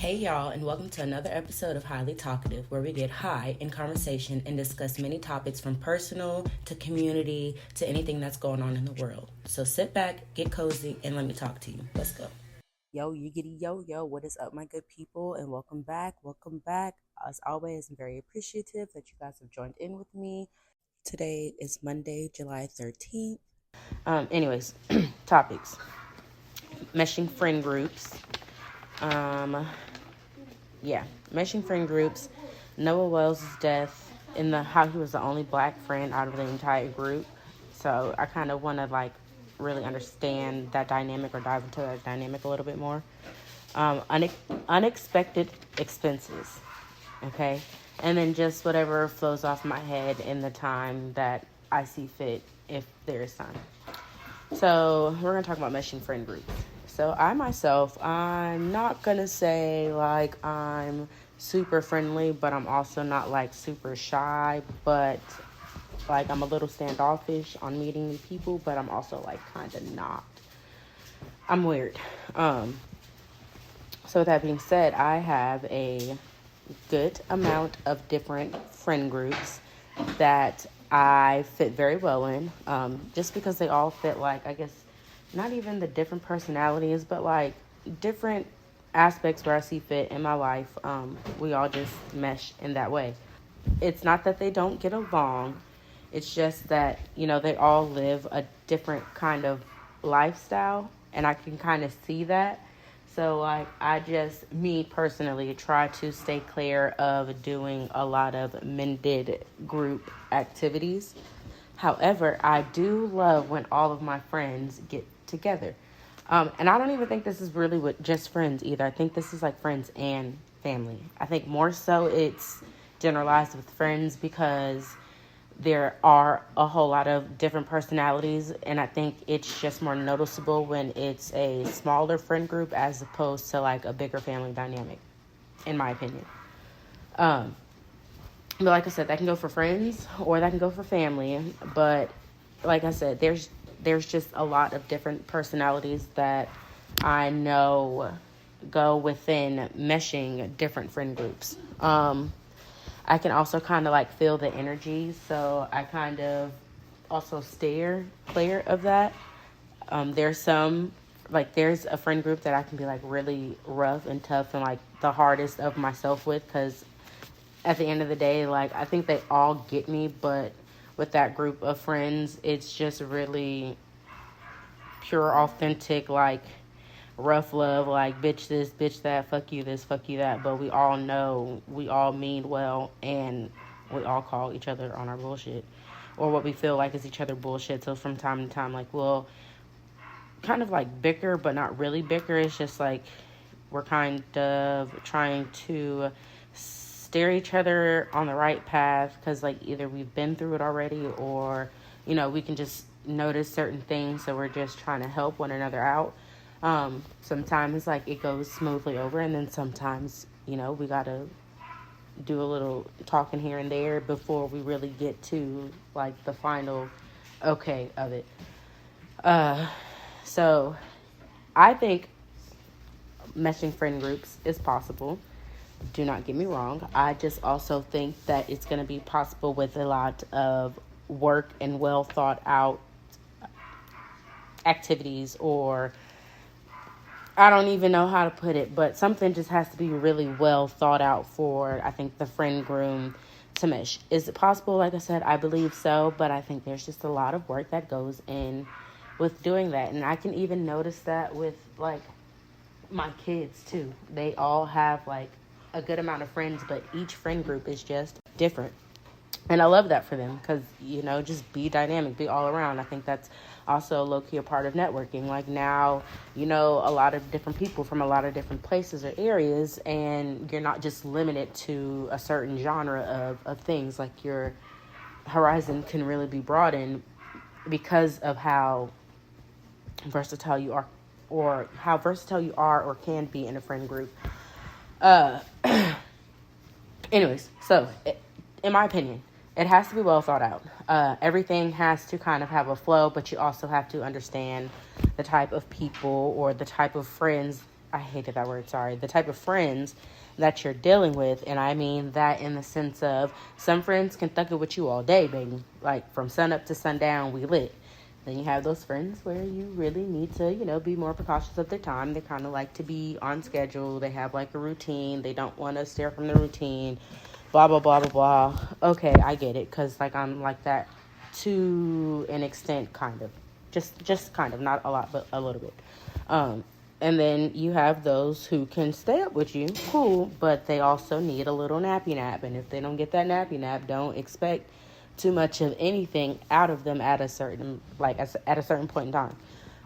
Hey y'all, and welcome to another episode of Highly Talkative, where we get high in conversation and discuss many topics from personal to community to anything that's going on in the world. So sit back, get cozy, and let me talk to you. Let's go. Yo, yiggity yo, what is up, my good people, and welcome back. As always, I'm very appreciative that you guys have joined in with me. Today is Monday, July 13th. Anyways, topics. Meshing friend groups. Meshing friend groups, Noah Wells' death, how he was the only black friend out of the entire group. So I kind of want to really understand that dynamic or dive into that dynamic a little bit more. Unexpected expenses, okay? And then just whatever flows off my head in the time that I see fit, if there is time. So we're going to talk about meshing friend groups. So I'm not going to say I'm super friendly, but I'm also not super shy, but I'm a little standoffish on meeting new people, but I'm also kind of not. I'm weird. So with that being said, I have a good amount of different friend groups that I fit very well in, just because they all fit I guess not even the different personalities, but different aspects where I see fit in my life. We all just mesh in that way. It's not that they don't get along. It's just that, they all live a different kind of lifestyle, and I can kind of see that. So me personally, try to stay clear of doing a lot of mended group activities. However, I do love when all of my friends get together. And I don't even think this is really with just friends either. I think this is friends and family. I think more so it's generalized with friends because there are a whole lot of different personalities, and I think it's just more noticeable when it's a smaller friend group as opposed to a bigger family dynamic, in my opinion. But like I said, that can go for friends or that can go for family. But like I said, there's just a lot of different personalities that I know go within meshing different friend groups. I can also kind of feel the energy, so I kind of also steer clear of that. There's there's a friend group that I can be really rough and tough and the hardest of myself with, because at the end of the day, I think they all get me, but with that group of friends, it's just really pure, authentic, rough love, bitch this, bitch that, fuck you this, fuck you that, but we all know, we all mean well, and we all call each other on our bullshit, or what we feel is each other bullshit. So from time to time, we'll kind of bicker, but not really bicker. It's just we're kind of trying to steer each other on the right path, because either we've been through it already, or we can just notice certain things, so we're just trying to help one another out. Sometimes it goes smoothly over, and then sometimes we gotta do a little talking here and there before we really get to the final okay of it. So I think meshing friend groups is possible. Do not get me wrong. I just also think that it's going to be possible with a lot of work and well thought out activities, or I don't even know how to put it, but something just has to be really well thought out for, I think, the friend group to mesh. Is it possible? Like I said, I believe so, but I think there's just a lot of work that goes in with doing that. And I can even notice that with my kids too. They all have a good amount of friends, but each friend group is just different. And I love that for them, because, just be dynamic, be all around. I think that's also low-key a part of networking. Now, a lot of different people from a lot of different places or areas, and you're not just limited to a certain genre of things. Your horizon can really be broadened because of how versatile you are, or can be in a friend group. Anyways, so in my opinion, it has to be well thought out. Everything has to kind of have a flow, but you also have to understand the type of people or the type of friends I hated that word, sorry, the type of friends that you're dealing with. And I mean that in the sense of some friends can thug it with you all day, baby. Like from sun up to sundown, we lit. Then you have those friends where you really need to, be more precautious of their time. They kind of like to be on schedule. They have like a routine. They don't want to steer from the routine. Blah, blah, blah, blah, blah. Okay, I get it. Because like I'm like that to an extent, kind of. Just kind of. Not a lot, but a little bit. And then you have those who can stay up with you. Cool. But they also need a little nappy nap. And if they don't get that nappy nap, don't expect too much of anything out of them at a certain point in time,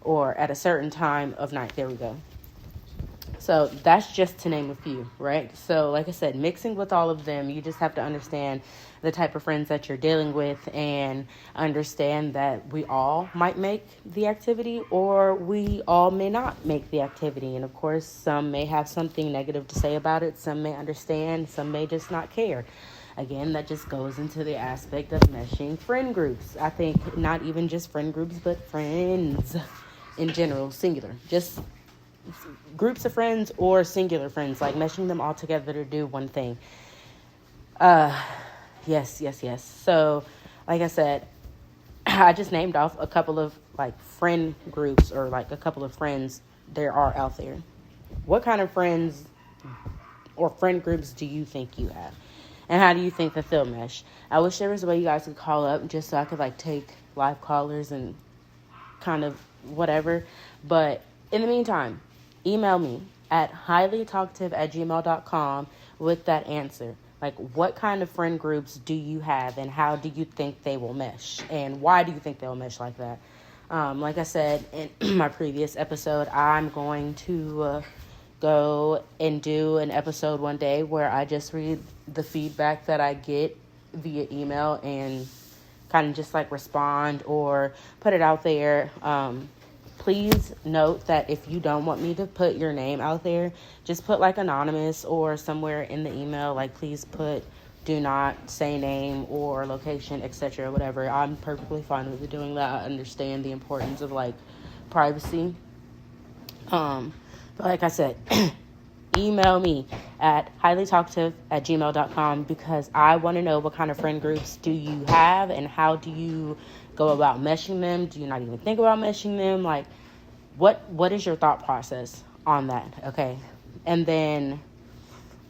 or at a certain time of night. There we go. So that's just to name a few, right? So like I said, mixing with all of them, you just have to understand the type of friends that you're dealing with and understand that we all might make the activity or we all may not make the activity. And of course, some may have something negative to say about it. Some may understand, some may just not care. Again, that just goes into the aspect of meshing friend groups. I think not even just friend groups, but friends in general, singular. Just groups of friends or singular friends, like meshing them all together to do one thing. Yes. So, like I said, I just named off a couple of like friend groups or like a couple of friends there are out there. What kind of friends or friend groups do you think you have? And how do you think that they'll mesh? I wish there was a way you guys could call up just so I could like take live callers and kind of whatever. But in the meantime, email me at highlytalkative@gmail.com with that answer. Like, what kind of friend groups do you have and how do you think they will mesh? And why do you think they'll mesh like that? Like I said in my previous episode, I'm going to go and do an episode one day where I just read the feedback that I get via email and kind of just like respond or put it out there. Please note that if you don't want me to put your name out there, just put like anonymous or somewhere in the email. Like, please put do not say name or location, etc., whatever. I'm perfectly fine with doing that. I understand the importance of like privacy. But like I said, email me at highlytalkative@gmail.com because I want to know what kind of friend groups do you have and how do you go about meshing them? Do you not even think about meshing them? Like, what is your thought process on that? Okay. And then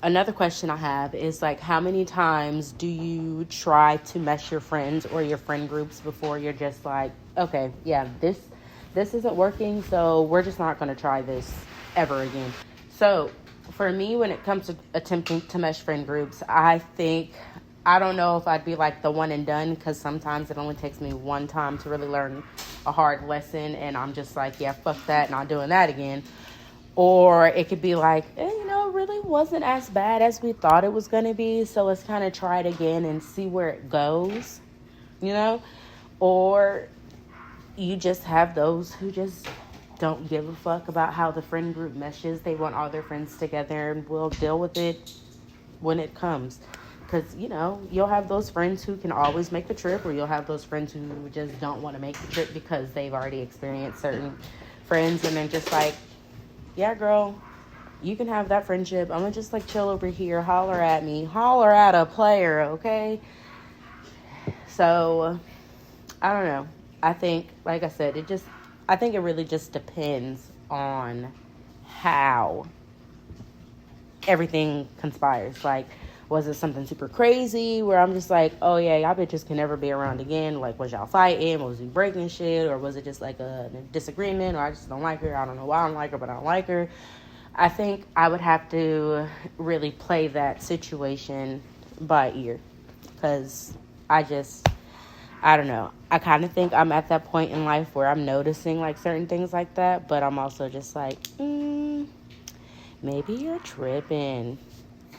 another question I have is like, how many times do you try to mesh your friends or your friend groups before you're just like, okay, yeah, this isn't working, so we're just not going to try this ever again. So for me, when it comes to attempting to mesh friend groups, I don't know if I'd be like the one and done, because sometimes it only takes me one time to really learn a hard lesson and I'm just like, yeah, fuck that, not doing that again. Or it could be like, it really wasn't as bad as we thought it was going to be, so let's kind of try it again and see where it goes, Or you just have those who just don't give a fuck about how the friend group meshes. They want all their friends together and we'll deal with it when it comes. Because, you'll have those friends who can always make the trip, or you'll have those friends who just don't want to make the trip because they've already experienced certain friends. And they're just like, yeah, girl, you can have that friendship. I'm going to just like chill over here. Holler at me. Holler at a player, okay? So, I don't know. I think, like I said, I think it really just depends on how everything conspires. Like, was it something super crazy where I'm just like, oh yeah, y'all bitches can never be around again? Like, was y'all fighting? Was we breaking shit? Or was it just like a disagreement? Or I just don't like her. I don't know why I don't like her, but I don't like her. I think I would have to really play that situation by ear. Because I don't know. I kind of think I'm at that point in life where I'm noticing like certain things like that. But I'm also just like, maybe you're tripping.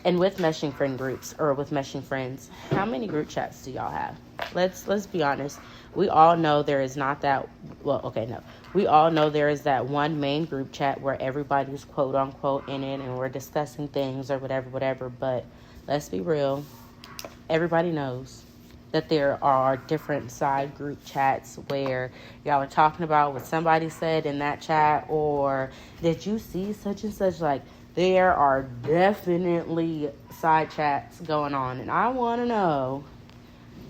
And with meshing friend groups or with meshing friends, how many group chats do y'all have? Let's be honest. We all know there is not that. Well, okay, no. We all know there is that one main group chat where everybody's quote unquote in it and we're discussing things or whatever. But let's be real. Everybody knows that there are different side group chats where y'all are talking about what somebody said in that chat, or did you see such and such? Like, there are definitely side chats going on, and I want to know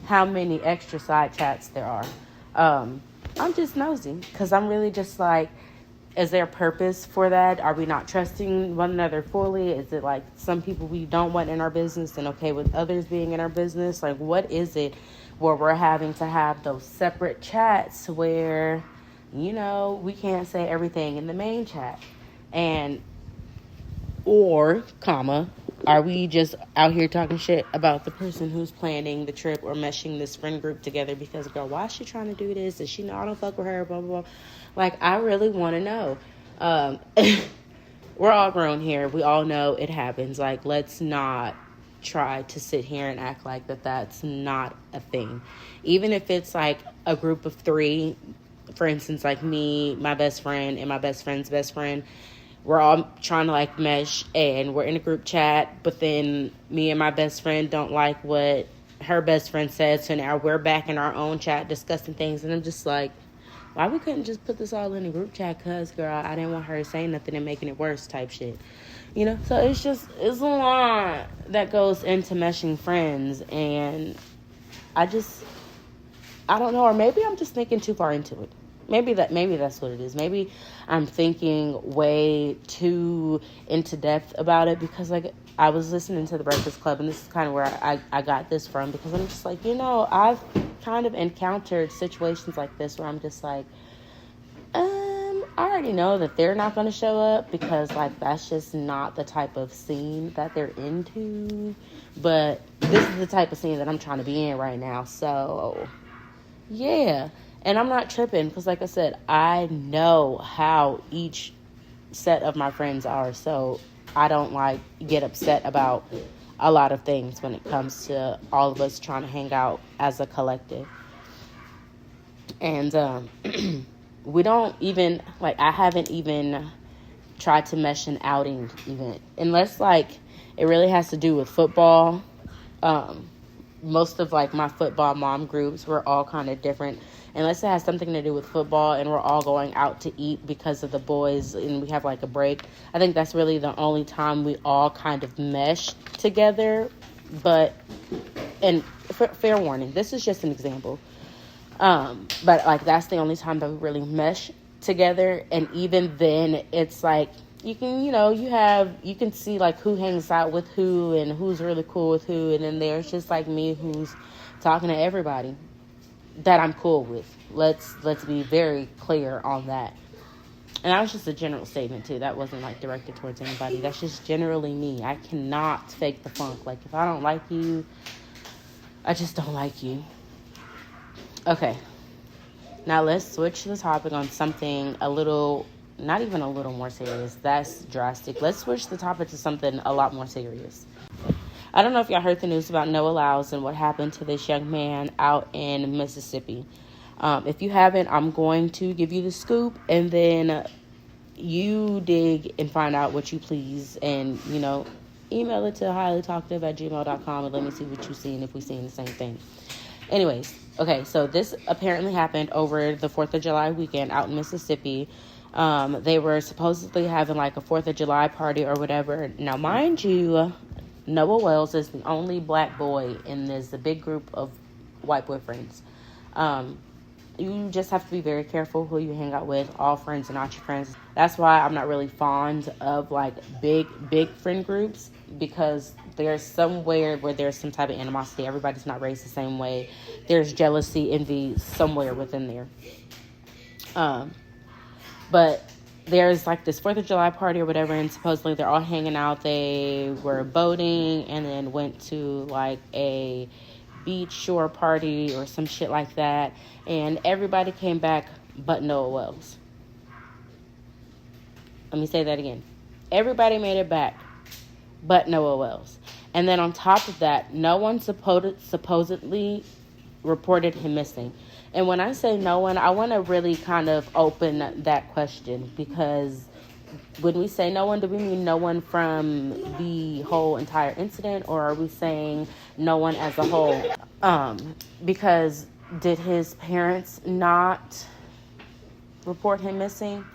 how many extra side chats there are. I'm just nosy because I'm really just like, is there a purpose for that? Are we not trusting one another fully? Is it like some people we don't want in our business and okay with others being in our business? Like, what is it where we're having to have those separate chats where, we can't say everything in the main chat? And, or, are we just out here talking shit about the person who's planning the trip or meshing this friend group together because, girl, why is she trying to do this? Does she know I don't fuck with her? Blah, blah, blah. Like, I really want to know. We're all grown here. We all know it happens. Like, let's not try to sit here and act like that's not a thing. Even if it's like a group of 3, for instance, like me, my best friend, and my best friend's best friend. We're all trying to like mesh and we're in a group chat, but then me and my best friend don't like what her best friend said. So now we're back in our own chat discussing things. And I'm just like, why we couldn't just put this all in a group chat? Cause girl, I didn't want her saying nothing and making it worse type shit. So it's a lot that goes into meshing friends. And I don't know, or maybe I'm just thinking too far into it. Maybe that's what it is. Maybe I'm thinking way too into depth about it because, like, I was listening to The Breakfast Club, and this is kind of where I got this from because I'm just like, I've kind of encountered situations like this where I'm just like, I already know that they're not going to show up because, like, that's just not the type of scene that they're into. But this is the type of scene that I'm trying to be in right now. So, yeah. And I'm not tripping because, like I said, I know how each set of my friends are. So I don't, like, get upset about a lot of things when it comes to all of us trying to hang out as a collective. And we don't even, like, I haven't even tried to mesh an outing event. Unless, like, it really has to do with football. Most of, like, my football mom groups were all kind of different. Unless it has something to do with football and we're all going out to eat because of the boys and we have, like, a break. I think that's really the only time we all kind of mesh together. But, and fair warning, this is just an example. But, like, that's the only time that we really mesh together. And even then, it's like, you can, you can see, like, who hangs out with who and who's really cool with who. And then there's just, like, me who's talking to everybody that I'm cool with. Let's be very clear on that. And that was just a general statement, too. That wasn't, like, directed towards anybody. That's just generally me. I cannot fake the funk. Like, if I don't like you, I just don't like you. Okay. Now, let's switch the topic on something a little, not even a little more serious. That's drastic. Let's switch the topic to something a lot more serious. I don't know if y'all heard the news about Noah Lyles and what happened to this young man out in Mississippi. If you haven't, I'm going to give you the scoop, and then you dig and find out what you please, and, email it to highlytalkative@gmail.com and let me see what you see and if we're seeing the same thing. Anyways, okay, so this apparently happened over the 4th of July weekend out in Mississippi. They were supposedly having, like, a 4th of July party or whatever. Now, mind you, Noah Wells is the only black boy in this big group of white boyfriends. You just have to be very careful who you hang out with. All friends are not your friends. That's why I'm not really fond of, like, big friend groups, because there's somewhere where there's some type of animosity. Everybody's not raised the same way. There's jealousy, envy somewhere within there. But there's, like, this 4th of July party or whatever, and supposedly they're all hanging out. They were boating and then went to, like, a beach shore party or some shit like that. And everybody came back but Noah Wells. Let me say that again. Everybody made it back but Noah Wells. And then on top of that, no one supposedly reported him missing. And when I say no one, I want to really kind of open that question, because when we say no one, do we mean no one from the whole entire incident, or are we saying no one as a whole? Because did his parents not report him missing?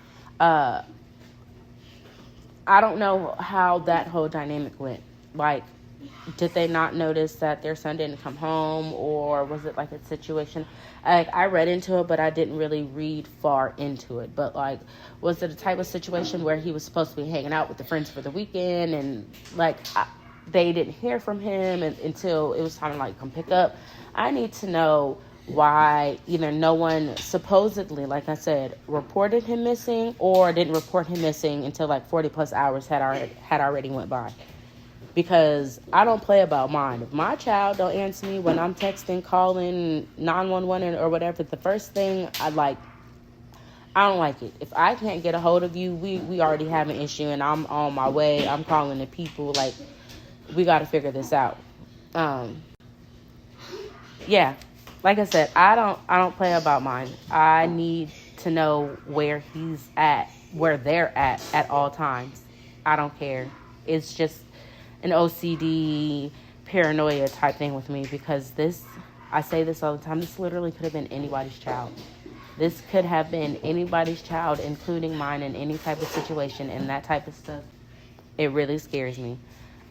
I don't know how that whole dynamic went. Like, did they not notice that their son didn't come home, or was it like a situation? Like, I read into it, but I didn't really read far into it. But like, was it a type of situation where he was supposed to be hanging out with the friends for the weekend, and like they didn't hear from him until it was time to like come pick up? I need to know why either no one supposedly, like I said, reported him missing, or didn't report him missing until like 40 plus hours had already went by. Because I don't play about mine. If my child don't answer me when I'm texting, calling 911 or whatever, the first thing I don't like it. If I can't get a hold of you, we already have an issue, and I'm on my way. I'm calling the people. Like, we got to figure this out. Yeah, like I said, I don't play about mine. I need to know where he's at, where they're at all times. I don't care. It's just an OCD paranoia type thing with me, because I say this all the time, this literally could have been anybody's child. This could have been anybody's child, including mine, in any type of situation, and that type of stuff, it really scares me.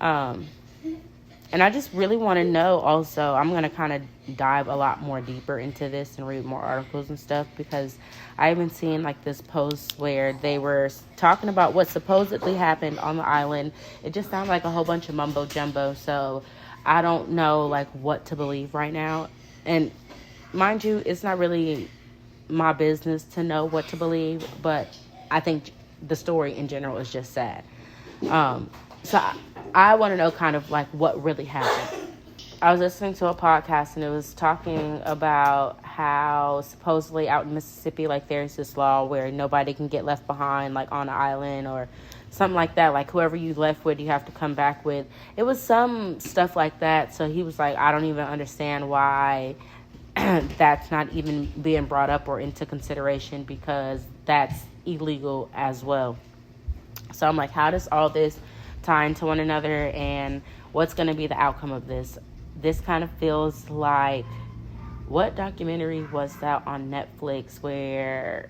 And I just really want to know also, I'm going to kind of dive a lot more deeper into this and read more articles and stuff, because I've been seeing like this post where they were talking about what supposedly happened on the island. It just sounds like a whole bunch of mumbo jumbo. So I don't know like what to believe right now. And mind you, it's not really my business to know what to believe, but I think the story in general is just sad. So I want to know kind of like what really happened. I was listening to a podcast, and it was talking about how supposedly out in Mississippi, like there's this law where nobody can get left behind, like on an island or something like that. Like whoever you left with, you have to come back with. It was some stuff like that. So he was like, I don't even understand why that's not even being brought up or into consideration, because that's illegal as well. So I'm like, how does all this tie into one another, and what's going to be the outcome of this? This kind of feels like, what documentary was that on Netflix where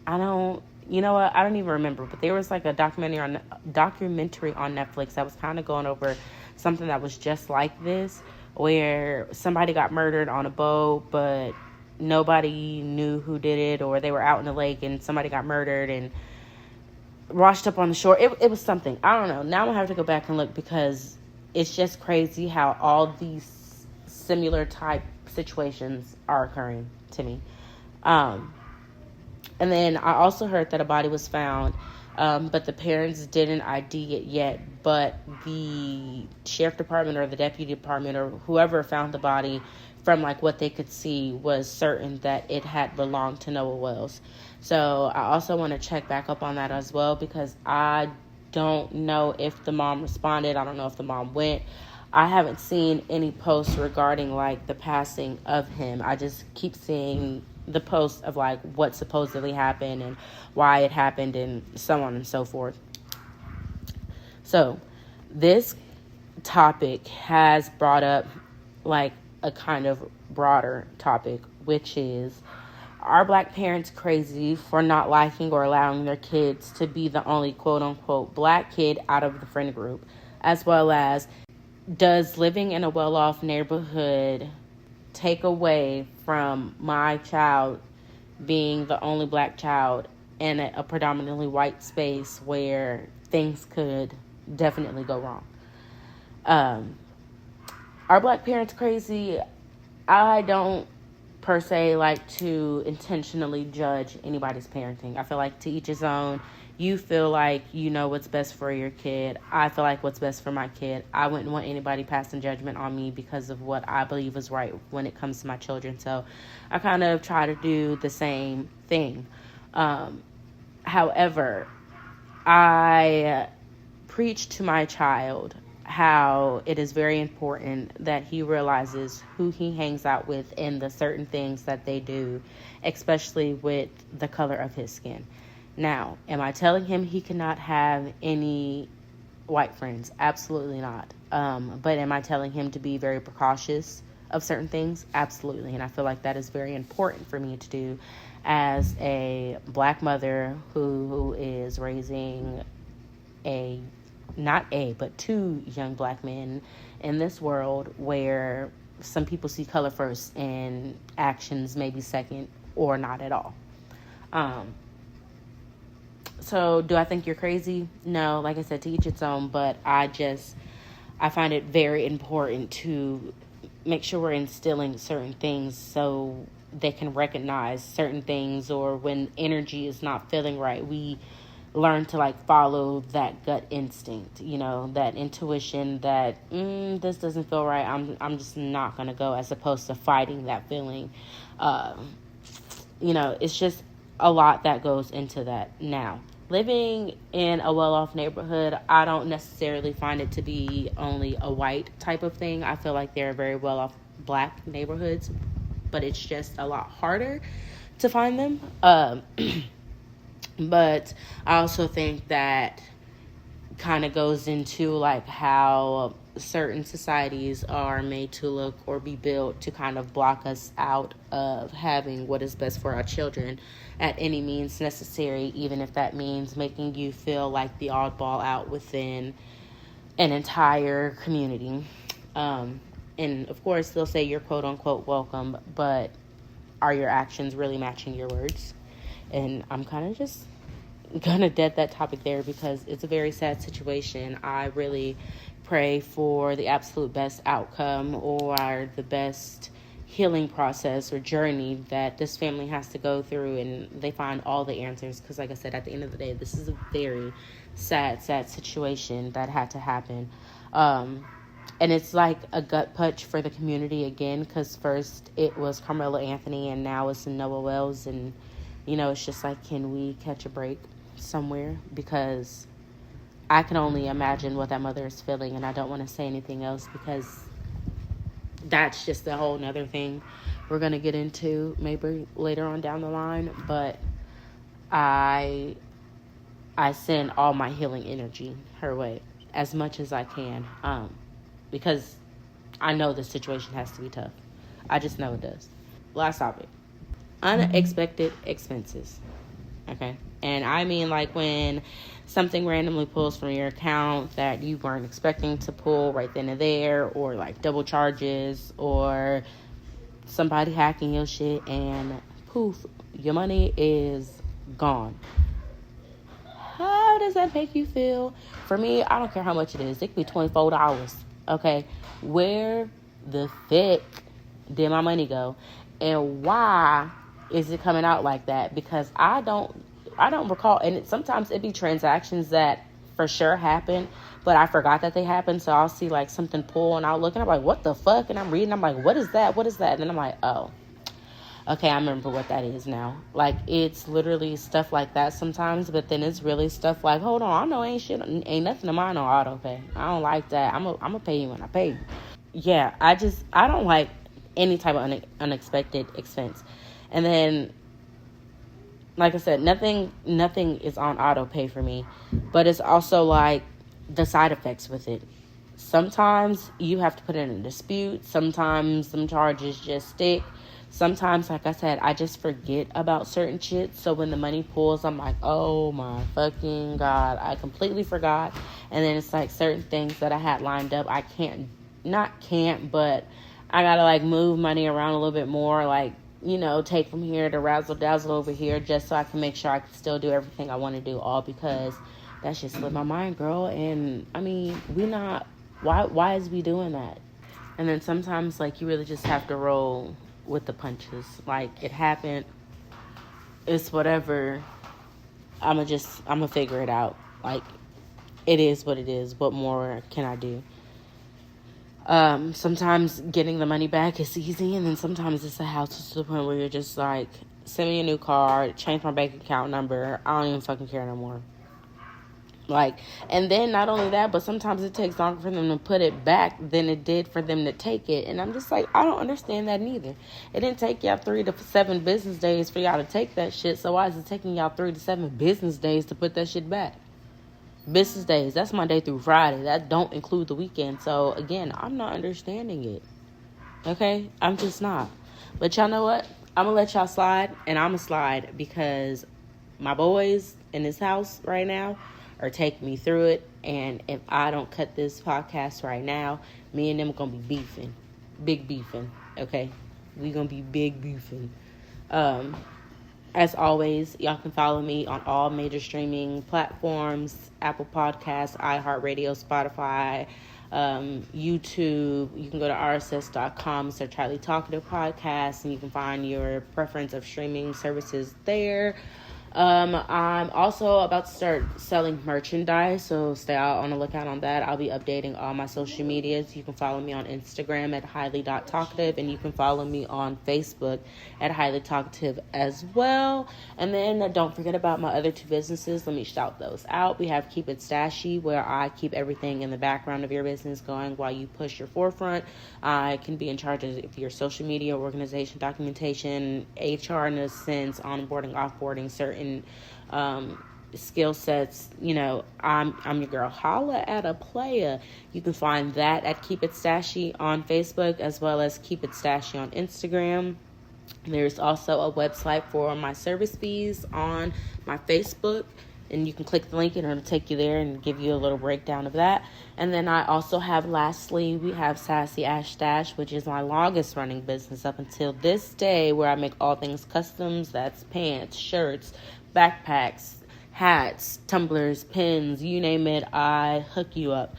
I don't even remember, but there was like a documentary on Netflix that was kind of going over something that was just like this, where somebody got murdered on a boat, but nobody knew who did it, or they were out in the lake and somebody got murdered and washed up on the shore. It was something. I don't know. Now I'm going to have to go back and look, because it's just crazy how all these similar type situations are occurring to me. And then I also heard that a body was found, but the parents didn't ID it yet. But the sheriff department or the deputy department or whoever found the body, from like what they could see, was certain that it had belonged to Noah Wells. So I also want to check back up on that as well, because I don't know if the mom responded. I don't know if the mom went. I haven't seen any posts regarding like the passing of him. I just keep seeing the posts of like what supposedly happened and why it happened and so on and so forth. So this topic has brought up like a kind of broader topic, which is, are Black parents crazy for not liking or allowing their kids to be the only quote-unquote Black kid out of the friend group? As well as, does living in a well-off neighborhood take away from my child being the only Black child in a predominantly white space where things could definitely go wrong? Are Black parents crazy? I don't per se like to intentionally judge anybody's parenting. I feel like to each his own. You feel like you know what's best for your kid. I feel like what's best for my kid. I wouldn't want anybody passing judgment on me because of what I believe is right when it comes to my children. So I kind of try to do the same thing. However, I preach to my child how it is very important that he realizes who he hangs out with and the certain things that they do, especially with the color of his skin. Now, am I telling him he cannot have any white friends? Absolutely not. But am I telling him to be very precautious of certain things? Absolutely. And I feel like that is very important for me to do as a Black mother who is raising but two young Black men in this world where some people see color first and actions maybe second or not at all. So do I think you're crazy? No, like I said, to each its own, but I find it very important to make sure we're instilling certain things so they can recognize certain things, or when energy is not feeling right, we learn to like follow that gut instinct, that intuition that this doesn't feel right. I'm just not gonna go, as opposed to fighting that feeling. It's just a lot that goes into that. Now, living in a well-off neighborhood, I don't necessarily find it to be only a white type of thing. I feel like there are very well-off Black neighborhoods, but it's just a lot harder to find them. But I also think that kind of goes into like how certain societies are made to look or be built to kind of block us out of having what is best for our children at any means necessary, even if that means making you feel like the oddball out within an entire community. And of course, they'll say you're quote unquote welcome, but are your actions really matching your words? And I'm kind of just gonna dead that topic there because it's a very sad situation. I really pray for the absolute best outcome or the best healing process or journey that this family has to go through, and they find all the answers, because like I said, at the end of the day, this is a very sad situation that had to happen. And it's like a gut punch for the community again, because first it was Carmelo Anthony and now it's Noah Wells, and it's just like, can we catch a break somewhere? Because I can only imagine what that mother is feeling, and I don't want to say anything else because that's just a whole nother thing we're going to get into maybe later on down the line. But I send all my healing energy her way as much as I can, because I know the situation has to be tough. I just know it does. Last topic. Unexpected expenses. Okay? And I mean like when something randomly pulls from your account that you weren't expecting to pull right then and there, or like double charges, or somebody hacking your shit and poof, your money is gone. How does that make you feel? For me, I don't care how much it is. It could be $24. Okay? Where the fuck did my money go? And why is it coming out like that? Because I don't recall, and sometimes it be transactions that for sure happen, but I forgot that they happened. So I'll see like something pull, and I'll look, and I'm like, what the fuck? And I'm reading, I'm like, what is that? And then I'm like, oh, okay, I remember what that is now. Like, it's literally stuff like that sometimes, but then it's really stuff like, hold on, I know ain't nothing of mine on auto pay. I don't like that. I'm gonna pay you when I pay you. Yeah, I don't like any type of unexpected expense. And then, like I said, nothing is on auto pay for me, but it's also like the side effects with it. Sometimes you have to put in a dispute. Sometimes some charges just stick. Sometimes, like I said, I just forget about certain shit. So when the money pulls, I'm like, oh my fucking God, I completely forgot. And then it's like certain things that I had lined up, I but I gotta like move money around a little bit more, like, take from here to razzle dazzle over here, just so I can make sure I can still do everything I want to do, all because that shit slipped my mind, girl. And I mean, why is we doing that? And then sometimes like you really just have to roll with the punches. Like, it happened, it's whatever, I'm gonna figure it out. Like, it is what it is. What more can I do? Sometimes getting the money back is easy, and then sometimes it's a hassle to the point where you're just like, send me a new card, change my bank account number, I don't even fucking care no more. Like, and then not only that, but sometimes it takes longer for them to put it back than it did for them to take it. And I'm just like, I don't understand that neither. It didn't take y'all 3 to 7 business days for y'all to take that shit. So why is it taking y'all 3 to 7 business days to put that shit back? Business days, that's Monday through Friday. That don't include the weekend. So again, I'm not understanding it. Okay? I'm just not. But y'all know what? I'm going to let y'all slide, and I'm going to slide because my boys in this house right now are taking me through it. And if I don't cut this podcast right now, me and them are going to be beefing. Big beefing. Okay? We going to be big beefing. As always, y'all can follow me on all major streaming platforms: Apple Podcasts, iHeartRadio, Spotify, YouTube. You can go to rss.com, search Highly Talkative Podcast, and you can find your preference of streaming services there. I'm also about to start selling merchandise, so stay out on the lookout on that. I'll be updating all my social medias. You can follow me on Instagram at highly.talkative, and you can follow me on Facebook at highly talkative as well. And then don't forget about my other two businesses. Let me shout those out. We have Keep It Stashy, where I keep everything in the background of your business going while you push your forefront. I can be in charge of your social media, organization, documentation, HR in a sense, onboarding, offboarding, certain skill sets. You know, I'm your girl. Holla at a player. You can find that at Keep It Stashy on Facebook, as well as Keep It Stashy on Instagram. There's also a website for my service fees on my Facebook, and you can click the link and it'll take you there and give you a little breakdown of that. And then I also have, lastly, we have Sassy Ash Stash, which is my longest running business up until this day, where I make all things customs. That's pants, shirts, backpacks, hats, tumblers, pins, you name it, I hook you up.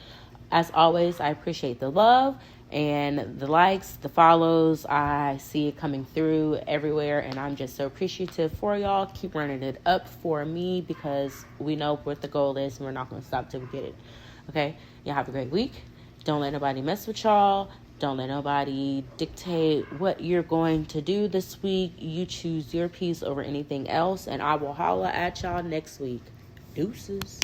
As always, I appreciate the love and the likes, the follows. I see it coming through everywhere, and I'm just so appreciative for y'all. Keep running it up for me, because we know what the goal is, and we're not going to stop till we get it. Okay? Y'all have a great week. Don't let nobody mess with y'all. Don't let nobody dictate what you're going to do this week. You choose your peace over anything else, and I will holla at y'all next week. Deuces.